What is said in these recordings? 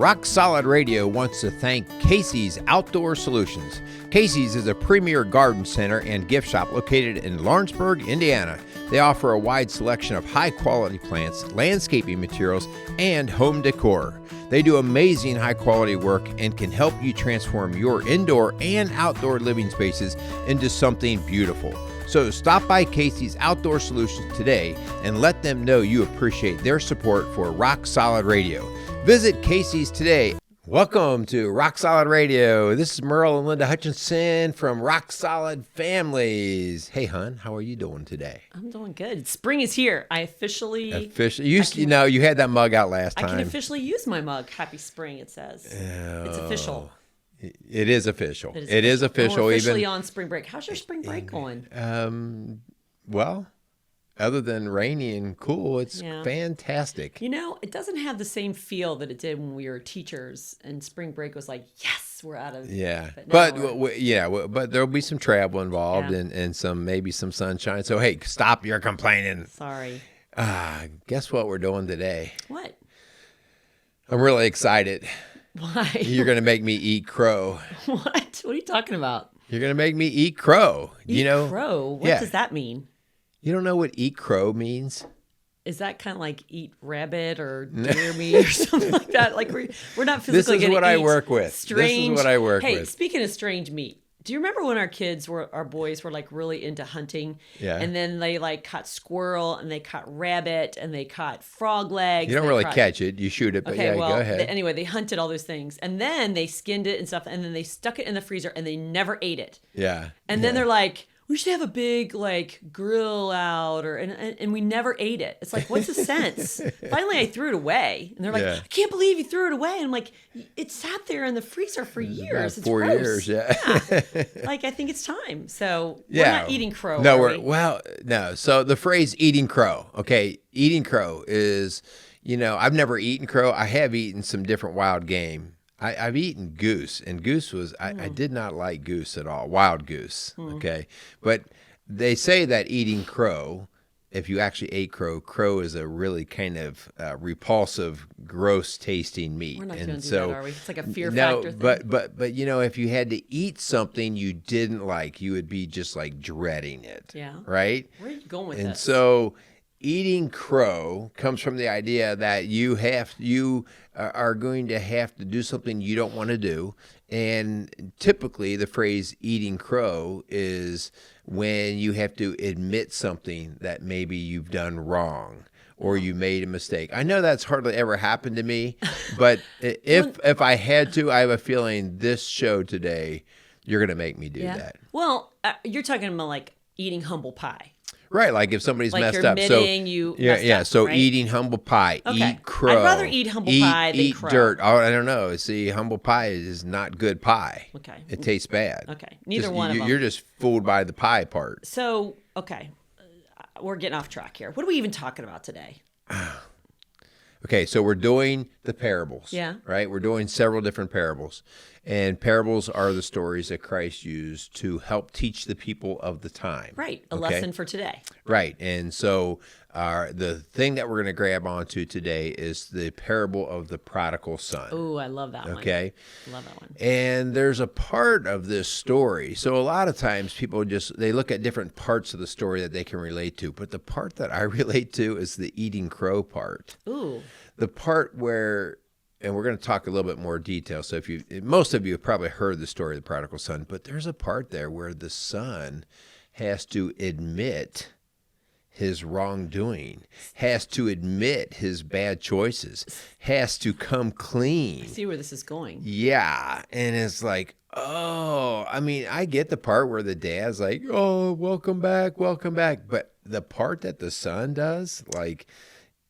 Rock Solid Radio wants to thank Casey's Outdoor Solutions. Casey's is a premier garden center and gift shop located in Lawrenceburg, Indiana. They offer a wide selection of high-quality plants, landscaping materials, and home decor. They do amazing high-quality work and can help you transform your indoor and outdoor living spaces into something beautiful. So stop by Casey's Outdoor Solutions today and let them know you appreciate their support for Rock Solid Radio. Visit Casey's today. Welcome to Rock Solid Radio. This is Merle and Linda Hutchinson from Rock Solid Families. Hey, hon, how are you doing today? I'm doing good. Spring is here. I officially. You had that mug out last time. I can officially use my mug. Happy spring, it says. Oh, it's official. It is official. It is official. We're officially on spring break. How's your spring break going? Well, other than rainy and cool, it's fantastic. You know, it doesn't have the same feel that it did when we were teachers, and spring break was like, yes, we're out of. Yeah, but there'll be some travel involved and maybe some sunshine. So hey, stop your complaining. Sorry. Guess what we're doing today? What? I'm really excited. Why? You're going to make me eat crow. What? What are you talking about? You're going to make me eat crow. Crow? What does that mean? You don't know what eat crow means? Is that kind of like eat rabbit or deer meat or something like that? Like we're not physically This is what I work with. Strange. This is what I work with. Hey, speaking of strange meat, do you remember when our boys were like really into hunting? Yeah. And then they like caught squirrel and they caught rabbit and they caught frog legs. You don't really catch it. You shoot it, but go ahead. Anyway, they hunted all those things. And then they skinned it and stuff. And then they stuck it in the freezer and they never ate it. Yeah. And then they're like, we should have a big like grill out and we never ate it. It's like, what's the sense? Finally, I threw it away. And they're like, I can't believe you threw it away. And I'm like, it sat there in the freezer for years. It's 4 gross. years, yeah. Like, I think it's time. So we're not eating crow. No. So the phrase eating crow, okay, eating crow is, I've never eaten crow. I have eaten some different wild game. I've eaten goose, and goose was, I did not like goose at all, wild goose, okay? But they say that eating crow, if you actually ate crow is a really kind of repulsive, gross-tasting meat. We're not going to do that, are we? It's like a fear factor thing. But if you had to eat something you didn't like, you would be just like dreading it, right? Where are you going with this? And so eating crow comes from the idea that you are going to have to do something you don't want to do. And typically the phrase eating crow is when you have to admit something that maybe you've done wrong or you made a mistake. I know that's hardly ever happened to me, but if I had to, I have a feeling this show today, you're going to make me do that. Well, you're talking about like eating humble pie. Right, like if somebody's like messed you're up. Admitting you messed up, So right? eating humble pie, eat crow. I'd rather eat humble pie than eat crow. Dirt. Oh, I don't know. See, humble pie is not good pie. Okay. It tastes bad. Okay. Neither one of them. You're just fooled by the pie part. So, okay. We're getting off track here. What are we even talking about today? Okay, so we're doing the parables. Yeah. Right? We're doing several different parables. And parables are the stories that Christ used to help teach the people of the time. Right. A lesson for today. Right. And so the thing that we're going to grab onto today is the parable of the prodigal son. Oh, I love that one. Okay. Love that one. And there's a part of this story. So a lot of times people they look at different parts of the story that they can relate to. But the part that I relate to is the eating crow part. Ooh. The part where, and we're going to talk a little bit more detail. So most of you have probably heard the story of the prodigal son, but there's a part there where the son has to admit his wrongdoing, has to admit his bad choices, has to come clean. I see where this is going. Yeah. And it's like, I get the part where the dad's like, oh, welcome back. But the part that the son does, like,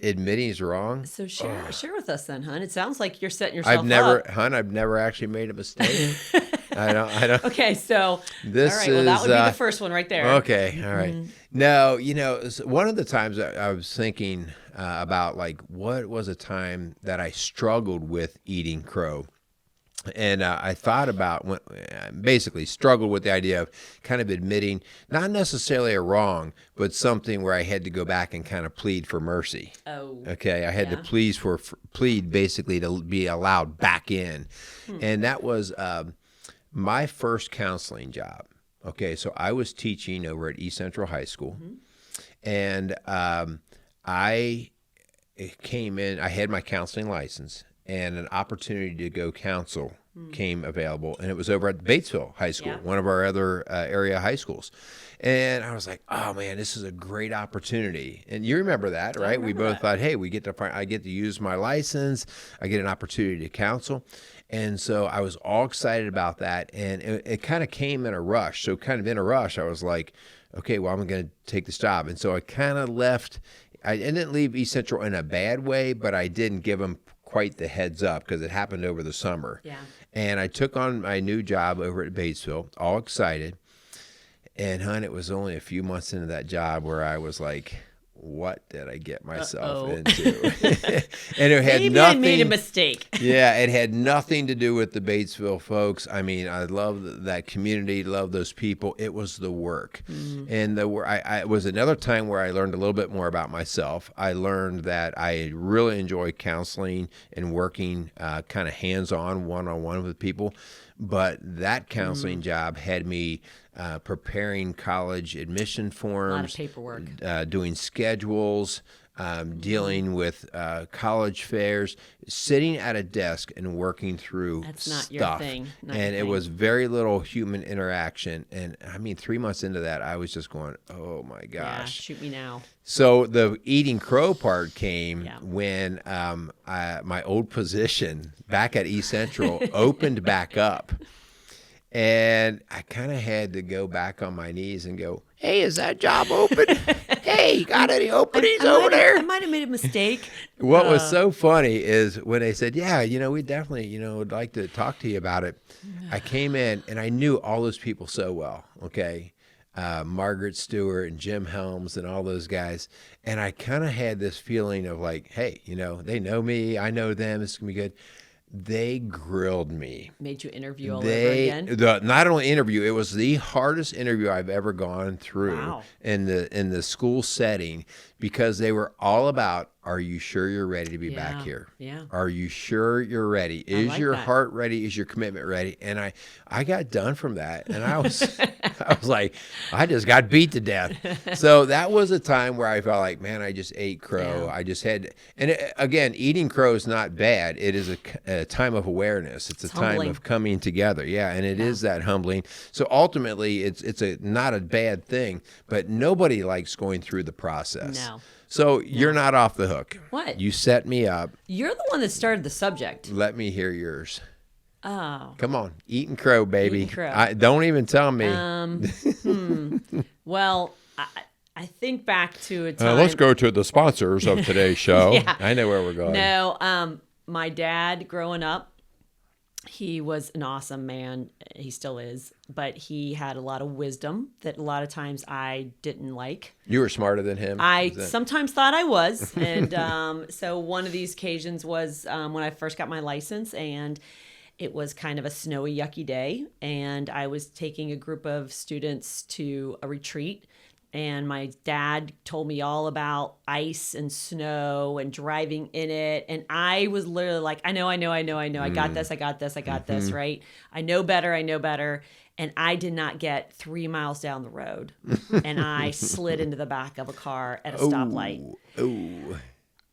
admitting he's wrong. So share with us then, hon. It sounds like you're setting yourself up. I've never actually made a mistake. I don't. Okay, so all right. Well, that would be the first one right there. Okay, all right. No, one of the times I was thinking about like what was a time that I struggled with eating crow. And I thought about, basically struggled with the idea of kind of admitting not necessarily a wrong, but something where I had to go back and kind of plead for mercy. Oh. Okay, I had to plead basically to be allowed back in. And that was my first counseling job. Okay, so I was teaching over at East Central High School. And I came in, I had my counseling license, and an opportunity to go counsel came available, and it was over at Batesville High School, one of our other area high schools. And I was like, oh man, this is a great opportunity. And you remember that, right? We both thought, hey, I get to use my license, I get an opportunity to counsel. And so I was all excited about that, and it kind of came in a rush. So kind of in a rush, I was like, okay, well, I'm going to take this job. And so I kind of left. I didn't leave East Central in a bad way, but I didn't give them quite the heads up because it happened over the summer. Yeah. And I took on my new job over at Batesville, all excited. And, hon, it was only a few months into that job where I was like, what did I get myself into? And it had Maybe nothing. I made a mistake. Yeah, it had nothing to do with the Batesville folks. I mean, I love that community, love those people. It was the work. And it was another time where I learned a little bit more about myself. I learned that I really enjoy counseling and working kind of hands-on, one-on-one with people. But that counseling job had me preparing college admission forms, A lot of paperwork, doing schedules, dealing with college fairs, sitting at a desk and working through That's not stuff. your thing. And it was very little human interaction. And I mean, 3 months into that, I was just going, oh my Yeah, gosh. shoot me now. So the eating crow part came when my old position back at East Central opened back up. And I kind of had to go back on my knees and go, hey, is that job open? Hey, you got any openings over there? I might have made a mistake. What was so funny is when they said, yeah, we definitely, would like to talk to you about it. I came in and I knew all those people so well, okay? Margaret Stewart and Jim Helms and all those guys. And I kind of had this feeling of like, hey, they know me. I know them. It's going to be good. They grilled me. Made you interview all over again? Not only interview, it was the hardest interview I've ever gone through in the school setting, because they were all about, are you sure you're ready to be back here? Yeah. Are you sure you're ready? Is your heart ready? Is your commitment ready? And I got done from that, and I was like, I just got beat to death. So that was a time where I felt like, man, I just ate crow. I just had, and again, eating crow is not bad. It is a time of awareness. It's a time humbling. of coming together. Yeah, and it is that humbling. So ultimately, it's not a bad thing, but nobody likes going through the process. No. So you're not off the hook. What? You set me up. You're the one that started the subject. Let me hear yours. Oh. Come on. Eating crow, baby. Eating crow. Don't even tell me. Well, I think back to a time. Let's go to the sponsors of today's show. Yeah. I know where we're going. No, my dad growing up, he was an awesome man. He still is, but he had a lot of wisdom that a lot of times I didn't like. You were smarter than him? I sometimes thought I was. And so one of these occasions was when I first got my license, and it was kind of a snowy, yucky day. And I was taking a group of students to a retreat. And my dad told me all about ice and snow and driving in it. And I was literally like, I know. I got this, right? I know better. And I did not get 3 miles down the road. And I slid into the back of a car at a stoplight. Oh.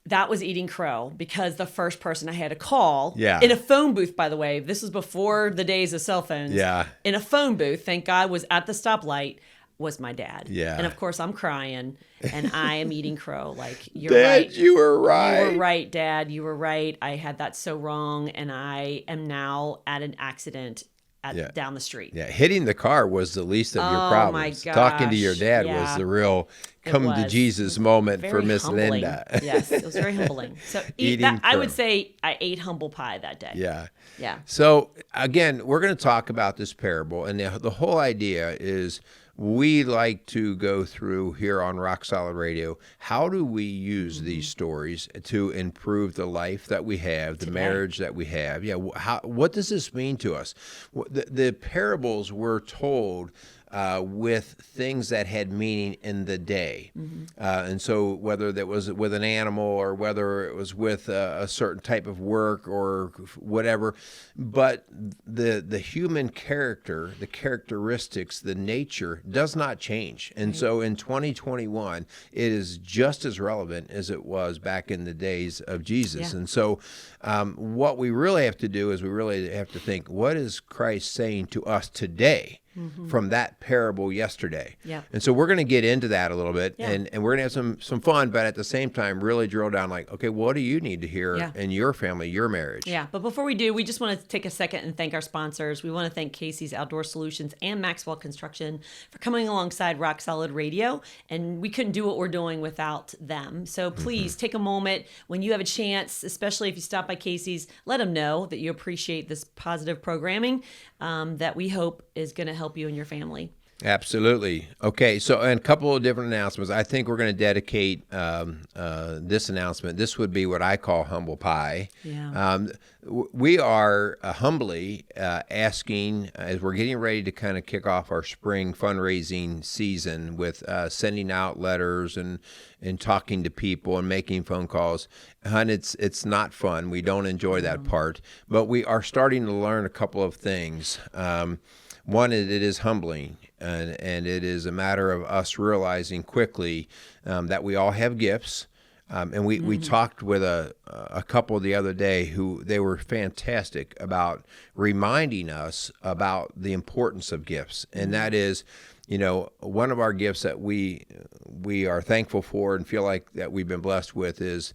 That was eating crow, because the first person I had to call in a phone booth, by the way, this was before the days of cell phones. Yeah. In a phone booth, thank God, was at the stoplight. Was my dad. Yeah. And of course I'm crying and I am eating crow. Like, you're Dad, right. you were right. You were right, Dad. You were right. I had that so wrong. And I am now at an accident down the street. Yeah. Hitting the car was the least of your Oh, problems. my Talking to your gosh. dad Yeah. was the real come to Jesus moment for Very Miss humbling. Linda. Yes, it was very humbling. So Eating I would crow. say I ate humble pie that day. Yeah. Yeah. So again, we're going to talk about this parable, and the whole idea is we like to go through here on Rock Solid Radio. How do we use these stories to improve the life that we have, the marriage that we have? Yeah. What does this mean to us? The parables were told with things that had meaning in the day. And so whether that was with an animal or whether it was with a certain type of work or whatever, but the human character, the characteristics, the nature does not change. And so in 2021, it is just as relevant as it was back in the days of Jesus. And so what we really have to do is we really have to think, what is Christ saying to us today? From that parable yesterday. And so we're going to get into that a little bit and we're going to have some fun, but at the same time, really drill down like, okay, what do you need to hear in your family, your marriage? Yeah. But before we do, we just want to take a second and thank our sponsors. We want to thank Casey's Outdoor Solutions and Maxwell Construction for coming alongside Rock Solid Radio. And we couldn't do what we're doing without them. So please take a moment when you have a chance, especially if you stop by Casey's, let them know that you appreciate this positive programming that we hope is going to help you and your family. Absolutely. Okay, so and a couple of different announcements. I think we're going to dedicate this announcement. This would be what I call humble pie. We are humbly asking, as we're getting ready to kind of kick off our spring fundraising season with sending out letters and talking to people and making phone calls. And it's not fun. We don't enjoy that part. But we are starting to learn a couple of things. One, it is humbling, and it is a matter of us realizing quickly that we all have gifts. And we talked with a couple the other day who they were fantastic about reminding us about the importance of gifts. And that is, one of our gifts that we are thankful for and feel like that we've been blessed with is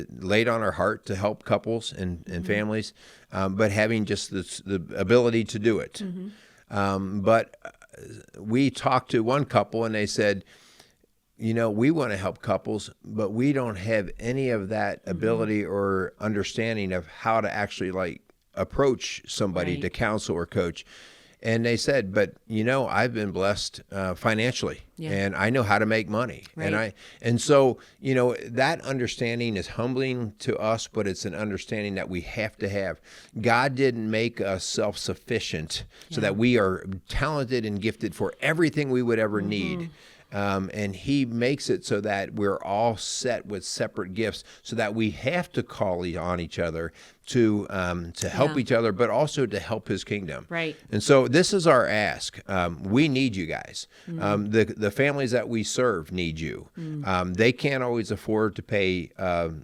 laid on our heart to help couples and families, but having just the ability to do it. But we talked to one couple and they said, we want to help couples, but we don't have any of that ability or understanding of how to actually approach somebody to counsel or coach. And they said, but I've been blessed financially, and I know how to make money, and so that understanding is humbling to us, but it's an understanding that we have to have. God didn't make us self-sufficient so that we are talented and gifted for everything we would ever need. And he makes it so that we're all set with separate gifts so that we have to call on each other to help each other, but also to help his kingdom. Right. And so this is our ask. We need you guys. The families that we serve need you. They can't always afford to pay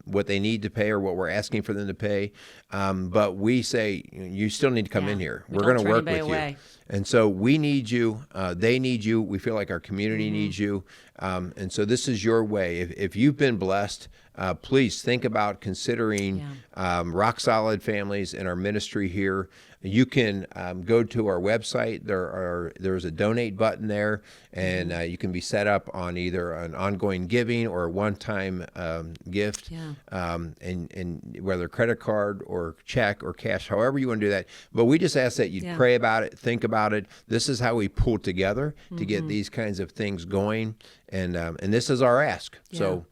what they need to pay or what we're asking for them to pay. But we say, you still need to come in here. We're going to work with you. And so we need you. They need you. We feel like our community needs you. And so this is your way. If you've been blessed, please think about considering Rock Solid Families and our ministry here. You can go to our website. There's a donate button there, and you can be set up on either an ongoing giving or a one-time gift, and whether credit card or check or cash, however you want to do that. But we just ask that you pray about it, think about it. This is how we pull together to get these kinds of things going, and this is our ask. So.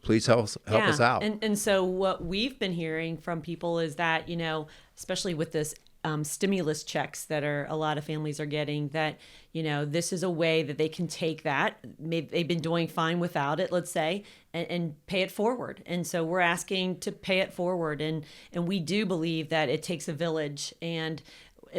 Please help us out. And so what we've been hearing from people is that, especially with this stimulus checks that a lot of families are getting, that, this is a way that they can take that. Maybe they've been doing fine without it, let's say, and pay it forward. And so we're asking to pay it forward. And we do believe that it takes a village, and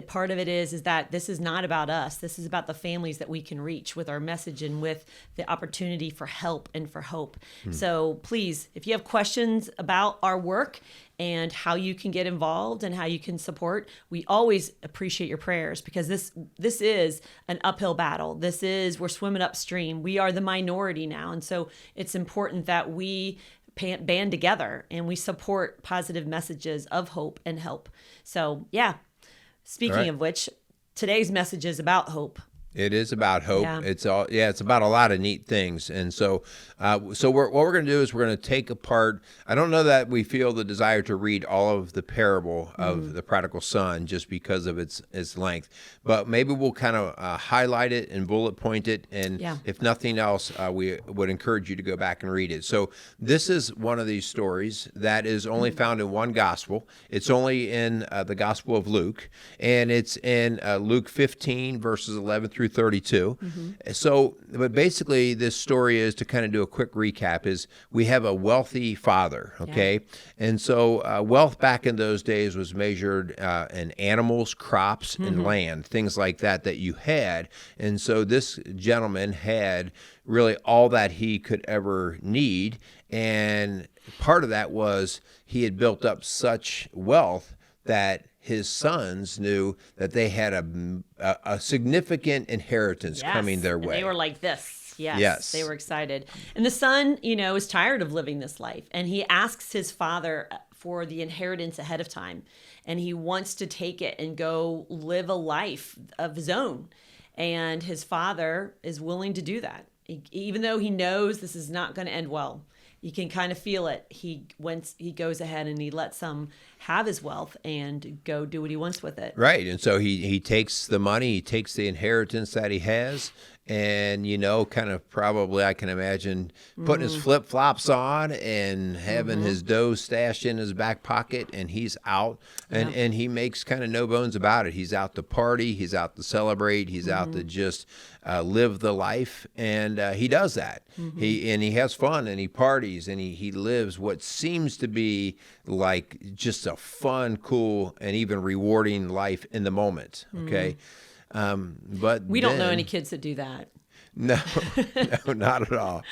part of it is that this is not about us. This is about the families that we can reach with our message and with the opportunity for help and for hope. So please, if you have questions about our work and how you can get involved and how you can support, we always appreciate your prayers, because this is an uphill battle. We're swimming upstream. We are the minority now. And so it's important that we band together and we support positive messages of hope and help. So, Speaking of which, today's message is about hope. It is about hope. Yeah. It's about a lot of neat things. And so, what we're going to do is we're going to take apart. I don't know that we feel the desire to read all of the parable of the prodigal son just because of its length, but maybe we'll kind of highlight it and bullet point it. And if nothing else, we would encourage you to go back and read it. So this is one of these stories that is only found in one gospel. It's only in the Gospel of Luke, and it's in Luke 15 verses 11 through 32. So, but basically this story is, to kind of do a quick recap, is we have a wealthy father, okay? And so wealth back in those days was measured in animals, crops, and land, things like that you had. And so this gentleman had really all that he could ever need. And part of that was he had built up such wealth that his sons knew that they had a significant inheritance coming their way. And they were like this. Yes. They were excited. And the son, is tired of living this life. And he asks his father for the inheritance ahead of time. And he wants to take it and go live a life of his own. And his father is willing to do that. Even though he knows this is not going to end well. You can kind of feel it. He goes ahead and he lets him have his wealth and go do what he wants with it. Right. And so he takes the money, he takes the inheritance that he has, and, kind of probably, I can imagine, putting his flip-flops on and having his dough stashed in his back pocket, and he's out. And he makes kind of no bones about it. He's out to party. He's out to celebrate. He's out to just live the life. And he does that. He has fun, and he parties, and he lives what seems to be like just a fun, cool, and even rewarding life in the moment, okay? But we don't know any kids that do that. No, not at all.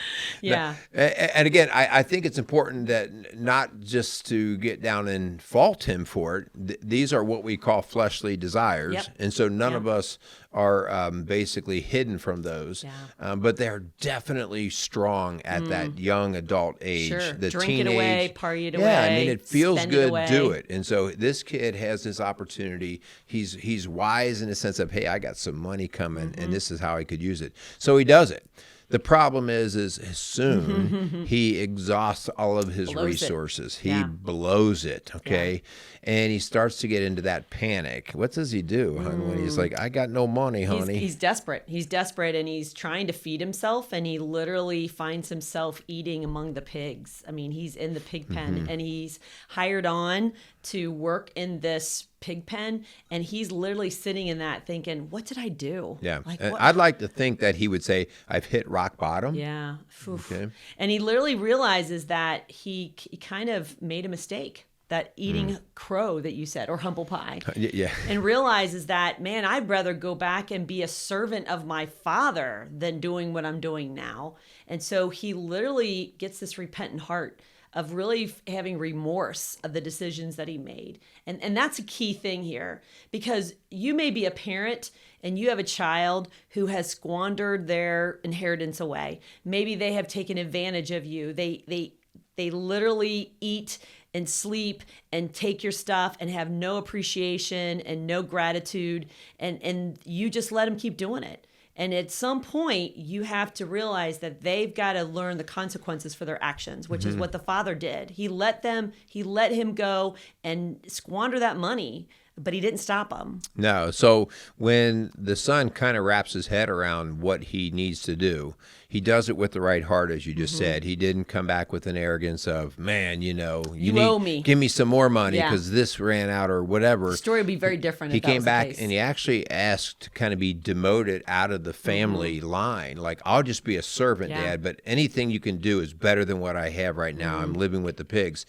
Yeah. No. And again, I think it's important that not just to get down and fault him for it. These are what we call fleshly desires. Yep. And so none of us are basically hidden from those. Yeah. But they're definitely strong at that young adult age. Sure. The Drink teenage, it away, party it away. Yeah, I mean, it feels spend good, it away. do it. And so this kid has this opportunity. He's wise in the sense of, hey, I got some money coming, and this is how I could use it. So he does it. The problem is soon he exhausts all of his resources. He blows it, okay? And he starts to get into that panic. What does he do, hon, when he's like, I got no money, honey? He's desperate. He's desperate, and he's trying to feed himself, and he literally finds himself eating among the pigs. I mean, he's in the pig pen, and he's hired on to work in this pig pen, and he's literally sitting in that thinking, what did I do? Yeah. I'd like to think that he would say, I've hit rock bottom. Yeah. Oof. Okay. And he literally realizes that he kind of made a mistake, that eating crow that you said, or humble pie. Yeah. And realizes that, man, I'd rather go back and be a servant of my father than doing what I'm doing now. And so he literally gets this repentant heart of really having remorse of the decisions that he made. And that's a key thing here, because you may be a parent and you have a child who has squandered their inheritance away. Maybe they have taken advantage of you. They literally eat and sleep and take your stuff and have no appreciation and no gratitude, and you just let them keep doing it. And at some point, you have to realize that they've got to learn the consequences for their actions, which is what the father did. He let him go and squander that money, but he didn't stop him. No. So when the son kind of wraps his head around what he needs to do, he does it with the right heart, as you just said. He didn't come back with an arrogance of, man, you owe me. Give me some more money because this ran out or whatever. The story would be very different. He if that came was back the case. and he actually asked to kind of be demoted out of the family line. Like, I'll just be a servant, Dad, but anything you can do is better than what I have right now. I'm living with the pigs.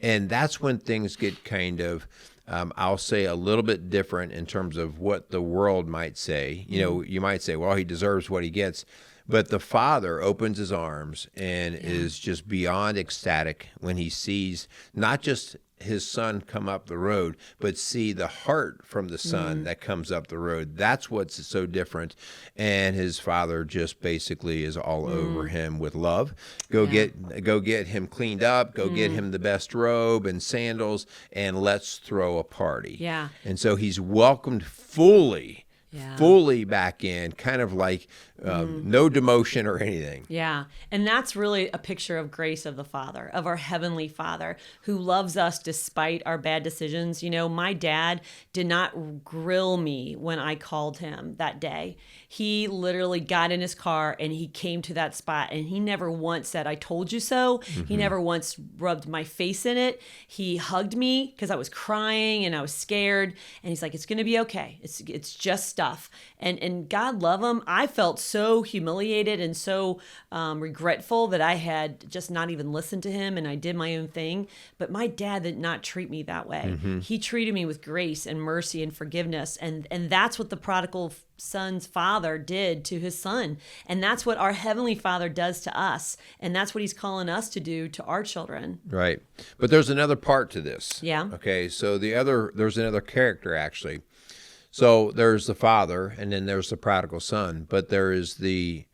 And that's when things get kind of, I'll say, a little bit different in terms of what the world might say. You might say, well, he deserves what he gets. But the father opens his arms and is just beyond ecstatic when he sees not just his son come up the road, but see the heart from the son that comes up the road. That's what's so different. And his father just basically is all over him with love. Go get him cleaned up, go get him the best robe and sandals, and let's throw a party. Yeah. And so he's welcomed fully fully back in, kind of like no demotion or anything. Yeah. And that's really a picture of grace of the Father, of our Heavenly Father, who loves us despite our bad decisions. You know, my dad did not grill me when I called him that day. He literally got in his car and he came to that spot, and he never once said, "I told you so." He never once rubbed my face in it. He hugged me because I was crying and I was scared. And he's like, "It's going to be okay. It's just stuff." And God love him. I felt so humiliated and so regretful that I had just not even listened to him and I did my own thing. But my dad did not treat me that way. He treated me with grace and mercy and forgiveness. And that's what the prodigal son's father did to his son. And that's what our Heavenly Father does to us. And that's what he's calling us to do to our children. Right. But there's another part to this. Yeah. Okay. So there's another character actually. So there's the father, and then there's the prodigal son, but there is the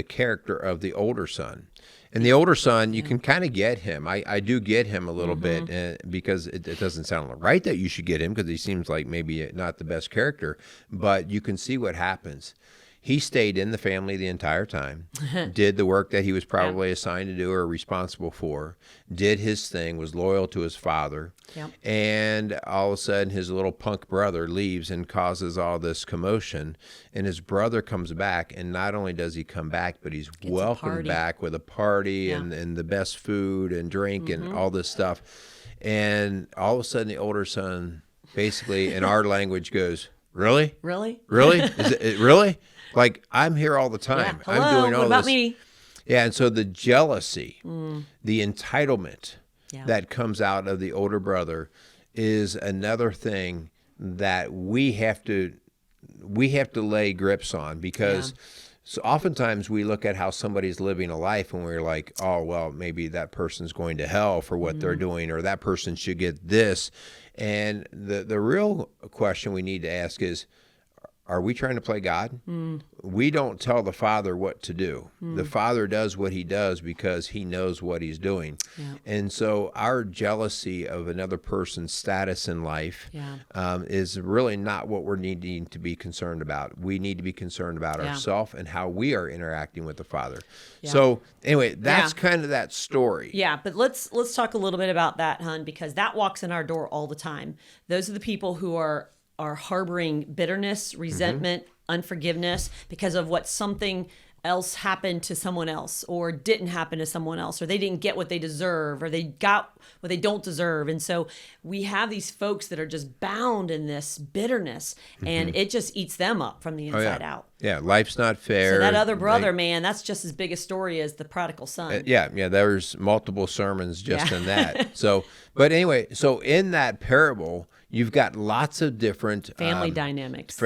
character of the older son. And the older son, you can kind of get him. I do get him a little bit because it doesn't sound right that you should get him because he seems like maybe not the best character, but you can see what happens. He stayed in the family the entire time, did the work that he was probably assigned to do or responsible for, did his thing, was loyal to his father, and all of a sudden his little punk brother leaves and causes all this commotion, and his brother comes back, and not only does he come back, but he's welcomed back with a party and the best food and drink and all this stuff, and all of a sudden the older son basically in our language goes, "Really? Really? Really? Is it really? Like, I'm here all the time. Hello, I'm doing all what about this." me? Yeah, and so the jealousy, the entitlement that comes out of the older brother is another thing that we have to lay grips on because so oftentimes we look at how somebody's living a life and we're like, "Oh, well, maybe that person's going to hell for what they're doing, or that person should get this." And the real question we need to ask is, are we trying to play God? We don't tell the Father what to do. The Father does what he does because he knows what he's doing. And so our jealousy of another person's status in life is really not what we're needing to be concerned about. We need to be concerned about ourselves and how we are interacting with the Father. So anyway, that's kind of that story. Yeah, but let's talk a little bit about that, hon, because that walks in our door all the time. Those are the people who are harboring bitterness, resentment, unforgiveness because of what something else happened to someone else or didn't happen to someone else, or they didn't get what they deserve, or they got what they don't deserve. And so we have these folks that are just bound in this bitterness, and it just eats them up from the inside out. Yeah, life's not fair. So that other brother, man, that's just as big a story as the prodigal son. Yeah, there's multiple sermons just in that. So, but anyway, so in that parable, you've got lots of different family dynamics,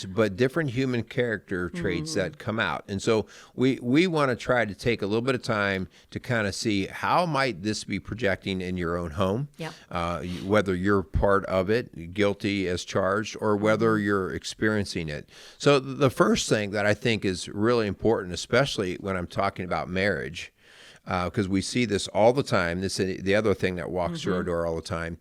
but different human character traits that come out. And so we want to try to take a little bit of time to kind of see how might this be projecting in your own home, whether you're part of it, guilty as charged, or whether you're experiencing it. So the first thing that I think is really important, especially when I'm talking about marriage, because we see this all the time. This is the other thing that walks through our door all the time.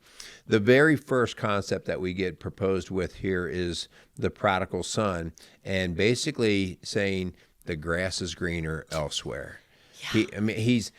The very first concept that we get proposed with here is the prodigal son, and basically saying the grass is greener elsewhere. He's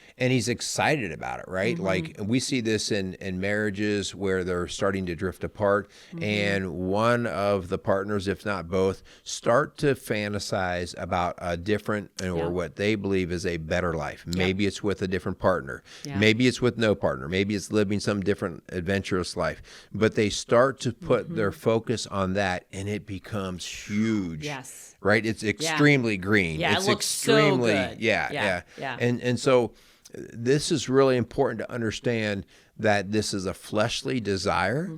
excited about it, right? Like we see this in marriages where they're starting to drift apart, and one of the partners, if not both, start to fantasize about a different or what they believe is a better life. Maybe it's with a different partner. Maybe it's with no partner. Maybe it's living some different adventurous life. But they start to put their focus on that, and it becomes huge. Yes. Right? It's extremely green. Yeah, it's it looks extremely, so good. Yeah. Yeah. And so this is really important to understand that this is a fleshly desire.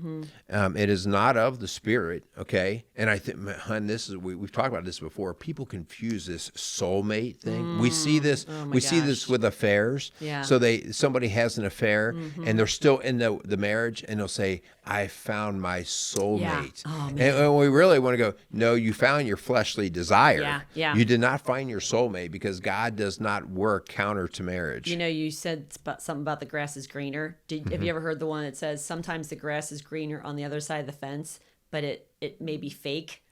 It is not of the Spirit, okay? And I think, hon, we've talked about this before. People confuse this soulmate thing. We see this. See this with affairs. Yeah. So somebody has an affair, and they're still in the marriage, and they'll say, "I found my soulmate." Oh, and we really want to go, no, you found your fleshly desire. Yeah. You did not find your soulmate, because God does not work counter to marriage. You know, you said something about the grass is greener. Have you ever heard the one that says sometimes the grass is greener on the other side of the fence, but it may be fake?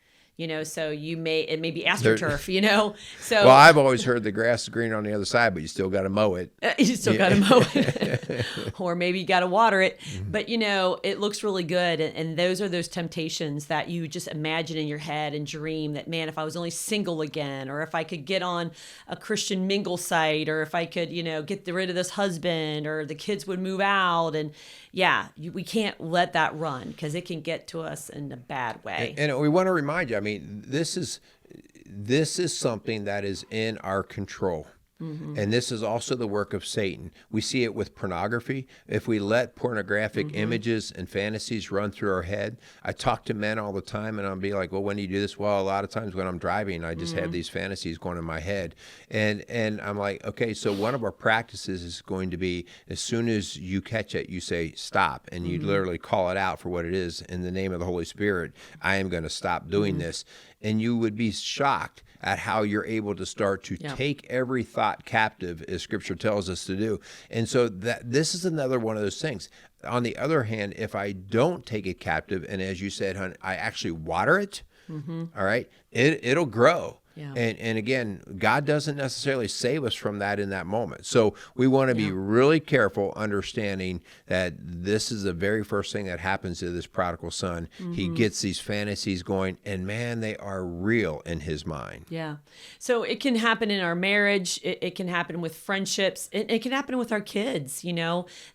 so it may be astroturf, so. Well, I've always heard the grass is green on the other side, but you still got to mow it. You still got to mow it. Or maybe you got to water it. But, it looks really good. And those are those temptations that you just imagine in your head and dream that, man, if I was only single again, or if I could get on a Christian mingle site, or if I could, get rid of this husband, or the kids would move out. And we can't let that run because it can get to us in a bad way. And we want to remind you, this is something that is in our control. And this is also the work of Satan. We see it with pornography. If we let pornographic images and fantasies run through our head, I talk to men all the time, and I'll be like, well, when do you do this? Well, a lot of times when I'm driving, I just have these fantasies going in my head. And I'm like, okay, so one of our practices is going to be, as soon as you catch it, you say, stop. And you literally call it out for what it is. In the name of the Holy Spirit, I am going to stop doing this. And you would be shocked at how you're able to start to take every thought captive, as Scripture tells us to do. And so this is another one of those things. On the other hand, if I don't take it captive, and as you said, hon, I actually water it, all right, it'll grow. Yeah. And again, God doesn't necessarily save us from that in that moment. So we want to be really careful, understanding that this is the very first thing that happens to this prodigal son. He gets these fantasies going, and man, they are real in his mind. Yeah. So it can happen in our marriage. It can happen with friendships. It can happen with our kids.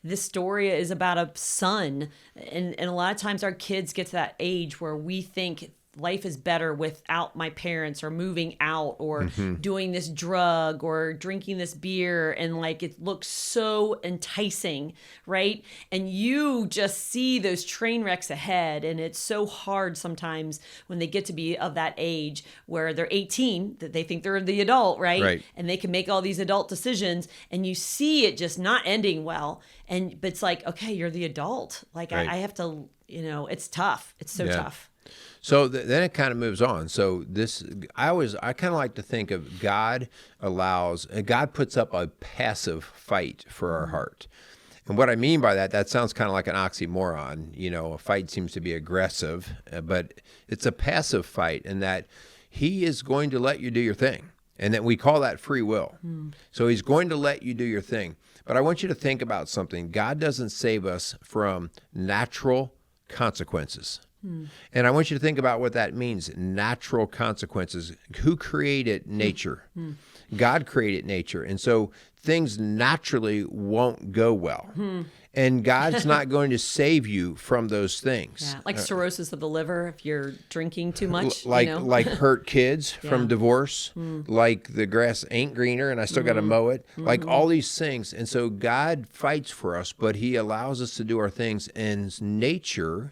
This story is about a son. And a lot of times our kids get to that age where we think life is better without my parents, or moving out, or doing this drug, or drinking this beer, and it looks so enticing, right? And you just see those train wrecks ahead, and it's so hard sometimes when they get to be of that age where they're 18, that they think they're the adult, right? And they can make all these adult decisions, and you see it just not ending well. But it's like, okay, you're the adult. I have to, it's tough. It's so tough. So then it kind of moves on. So I kind of like to think of God puts up a passive fight for our heart. And what I mean by that sounds kind of like an oxymoron. A fight seems to be aggressive, but it's a passive fight in that he is going to let you do your thing. And that we call that free will. So he's going to let you do your thing. But I want you to think about something. God doesn't save us from natural consequences. And I want you to think about what that means, natural consequences. Who created nature? God created nature. And so things naturally won't go well. And God's not going to save you from those things. Yeah, like cirrhosis of the liver if you're drinking too much. Like hurt kids from divorce, like the grass ain't greener and I still got to mow it, like all these things. And so God fights for us, but he allows us to do our things. And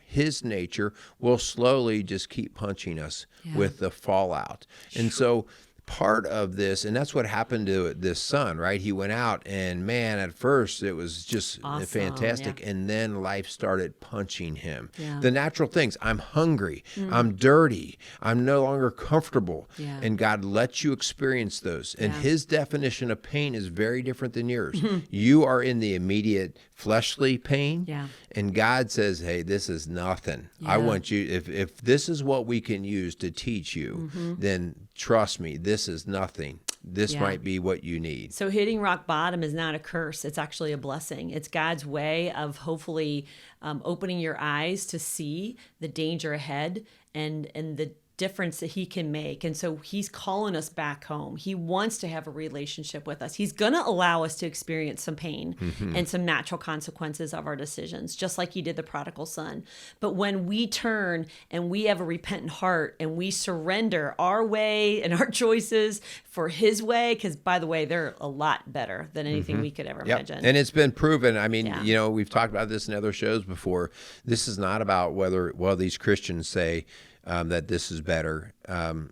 his nature will slowly just keep punching us with the fallout. And so part of this, and that's what happened to this son, right? He went out, and man, at first it was just awesome, fantastic, and then life started punching him. The natural things, I'm hungry, I'm dirty, I'm no longer comfortable, and God lets you experience those. And his definition of pain is very different than yours. You are in the immediate fleshly pain, and God says, hey, this is nothing. I want you, if this is what we can use to teach you, then trust me, this is nothing. This might be what you need. So hitting rock bottom is not a curse. It's actually a blessing. It's God's way of hopefully opening your eyes to see the danger ahead and the difference that he can make. And so he's calling us back home. He wants to have a relationship with us. He's going to allow us to experience some pain and some natural consequences of our decisions, just like he did the prodigal son. But when we turn and we have a repentant heart and we surrender our way and our choices for his way, because by the way, they're a lot better than anything we could ever imagine. And it's been proven. I mean, we've talked about this in other shows before. This is not about whether, these Christians say, that this is better.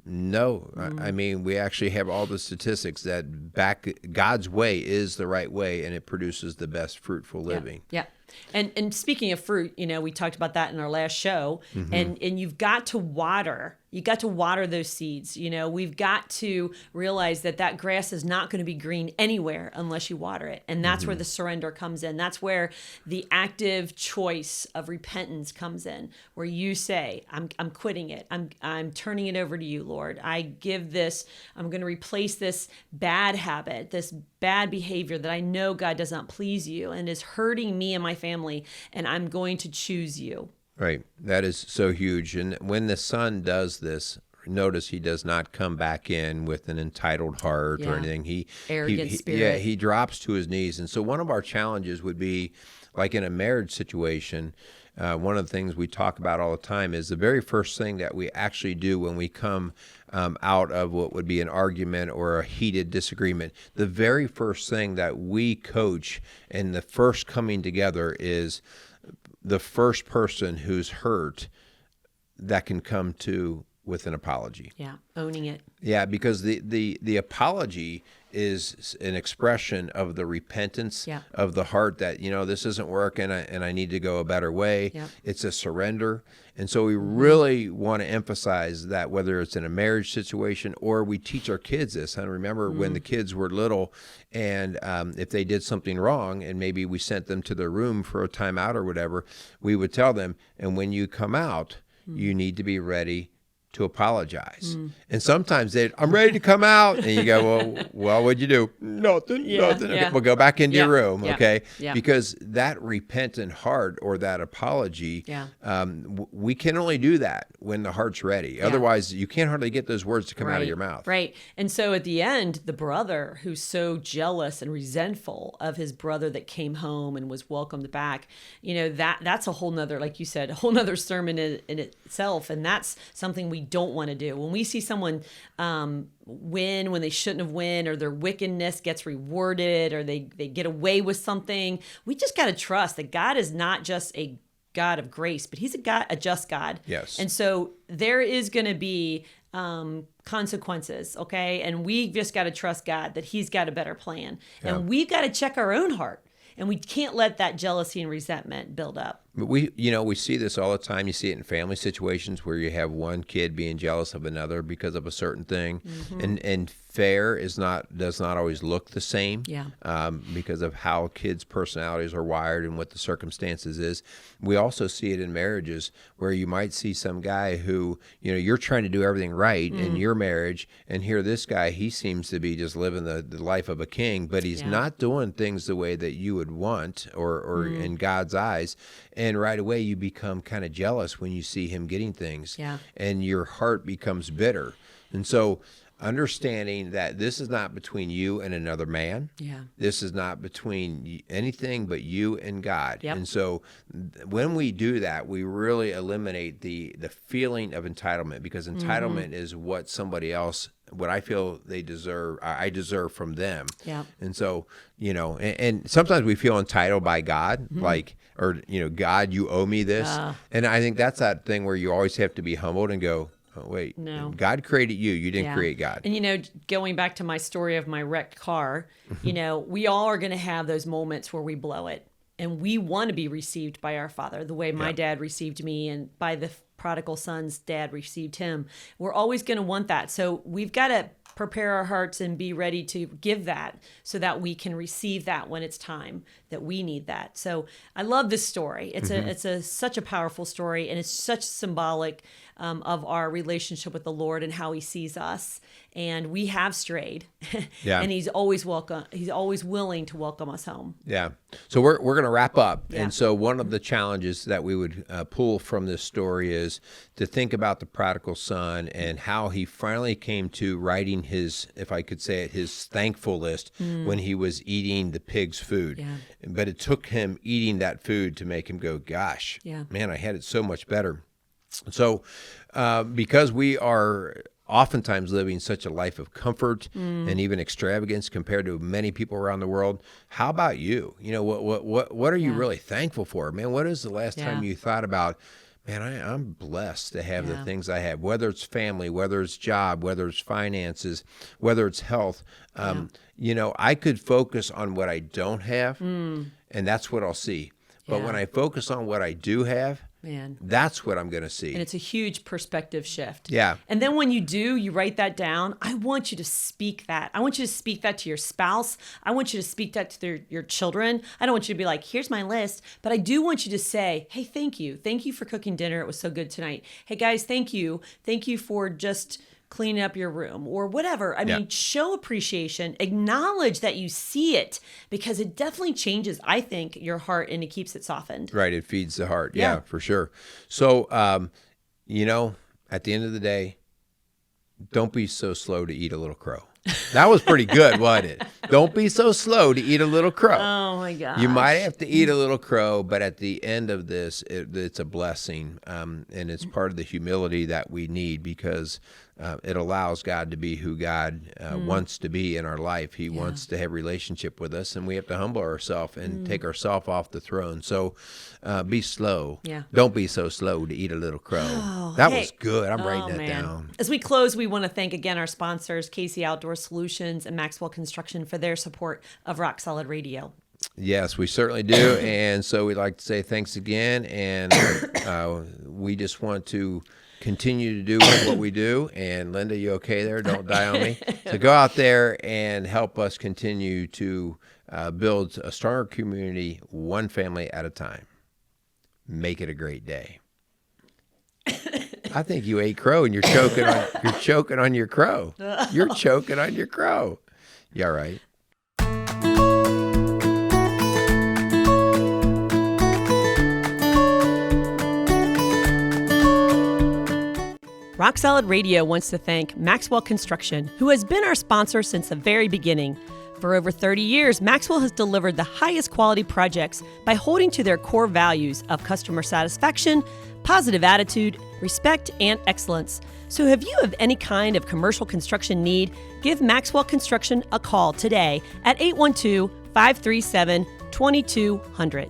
No, I mean, we actually have all the statistics that back God's way is the right way, and it produces the best fruitful living. Yeah. And speaking of fruit, we talked about that in our last show. Mm-hmm. And you've got to water. You got to water those seeds. We've got to realize that grass is not going to be green anywhere unless you water it. And that's where the surrender comes in. That's where the active choice of repentance comes in, where you say, I'm quitting it. I'm turning it over to you, Lord. I give this, I'm going to replace this bad habit, this bad behavior that I know, God, does not please you and is hurting me and my family, and I'm going to choose you. Right. That is so huge. And when the son does this, notice he does not come back in with an entitled heart or anything. Arrogant spirit. Yeah, he drops to his knees. And so one of our challenges would be, like in a marriage situation, one of the things we talk about all the time is the very first thing that we actually do when we come out of what would be an argument or a heated disagreement. The very first thing that we coach in the first coming together is the first person who's hurt that can come to with an apology. Yeah, owning it. Yeah, because the apology is an expression of the repentance of the heart that, this isn't working and I need to go a better way. Yeah. It's a surrender. And so we really want to emphasize that, whether it's in a marriage situation or we teach our kids this. I remember when the kids were little and if they did something wrong and maybe we sent them to their room for a timeout or whatever, we would tell them, and when you come out, you need to be ready to apologize. And sometimes I'm ready to come out. And you go, well, what'd you do? Nothing. Okay, well, go back into your room, okay? Yeah. Because that repentant heart or that apology, we can only do that when the heart's ready. Otherwise, you can't hardly get those words to come out of your mouth. Right. And so at the end, the brother who's so jealous and resentful of his brother that came home and was welcomed back, that's a whole nother, like you said, a whole nother sermon in itself. And that's something we don't want to do. When we see someone win when they shouldn't have win, or their wickedness gets rewarded, or they get away with something, we just got to trust that God is not just a God of grace, but he's a just God. Yes. And so there is going to be consequences, okay? And we just got to trust God that he's got a better plan. Yeah. And we've got to check our own heart. And we can't let that jealousy and resentment build up. But we see this all the time. You see it in family situations where you have one kid being jealous of another because of a certain thing, and fair does not always look the same. Yeah. Because of how kids' personalities are wired and what the circumstances is. We also see it in marriages where you might see some guy who you're trying to do everything right in your marriage, and here this guy, he seems to be just living the life of a king, but he's not doing things the way that you would want or in God's eyes. And right away, you become kind of jealous when you see him getting things, and your heart becomes bitter. And so understanding that this is not between you and another man. Yeah. This is not between anything but you and God. Yep. And so when we do that, we really eliminate the feeling of entitlement, because entitlement is what somebody else, what I feel they deserve, I deserve from them. Yeah. And so, and sometimes we feel entitled by God, like, or, God, you owe me this. And I think that's that thing where you always have to be humbled and go, oh, wait, no. God created you. You didn't create God. And, going back to my story of my wrecked car, we all are going to have those moments where we blow it. And we want to be received by our Father the way my dad received me, and by the prodigal son's dad received him. We're always going to want that. So we've got to prepare our hearts and be ready to give that so that we can receive that when it's time that we need that. So I love this story. It's such a powerful story, and it's such symbolic of our relationship with the Lord and how he sees us. And we have strayed, and he's always welcome. He's always willing to welcome us home. Yeah. So we're going to wrap up. Yeah. And so one of the challenges that we would pull from this story is to think about the prodigal son and how he finally came to writing his, if I could say it, his thankful list when he was eating the pig's food. Yeah. But it took him eating that food to make him go, gosh, man, I had it so much better. So because we are oftentimes living such a life of comfort and even extravagance compared to many people around the world, how about you? What are you really thankful for? Man, what is the last time you thought about, man, I'm blessed to have the things I have, whether it's family, whether it's job, whether it's finances, whether it's health. I could focus on what I don't have, and that's what I'll see. But when I focus on what I do have, man, that's what I'm going to see. And it's a huge perspective shift. Yeah. And then when you write that down. I want you to speak that. I want you to speak that to your spouse. I want you to speak that to your children. I don't want you to be like, here's my list. But I do want you to say, hey, thank you. Thank you for cooking dinner. It was so good tonight. Hey, guys, thank you. Thank you for just cleaning up your room or whatever. I mean, show appreciation, acknowledge that you see it, because it definitely changes, I think, your heart, and it keeps it softened. Right. It feeds the heart. Yeah, for sure. So, at the end of the day, don't be so slow to eat a little crow. That was pretty good, wasn't it? Don't be so slow to eat a little crow. Oh, my gosh. You might have to eat a little crow, but at the end of this, it's a blessing. And it's part of the humility that we need, because it allows God to be who God wants to be in our life. He wants to have a relationship with us, and we have to humble ourselves and take ourselves off the throne. So be slow. Yeah. Don't be so slow to eat a little crow. Oh, that was good. I'm writing that man. down. As we close, we want to thank again our sponsors, Casey Outdoor Solutions and Maxwell Construction, for their support of Rock Solid Radio. Yes, we certainly do. And so we'd like to say thanks again. And we just want to continue to do what we do. And Linda, you okay there? Don't die on me. So go out there and help us continue to build a stronger community, one family at a time. Make it a great day. I think you ate crow and you're choking on your crow. You're choking on your crow. You all right? Rock Solid Radio wants to thank Maxwell Construction, who has been our sponsor since the very beginning. For over 30 years, Maxwell has delivered the highest quality projects by holding to their core values of customer satisfaction, positive attitude, respect, and excellence. So if you have any kind of commercial construction need, give Maxwell Construction a call today at 812-537-2200.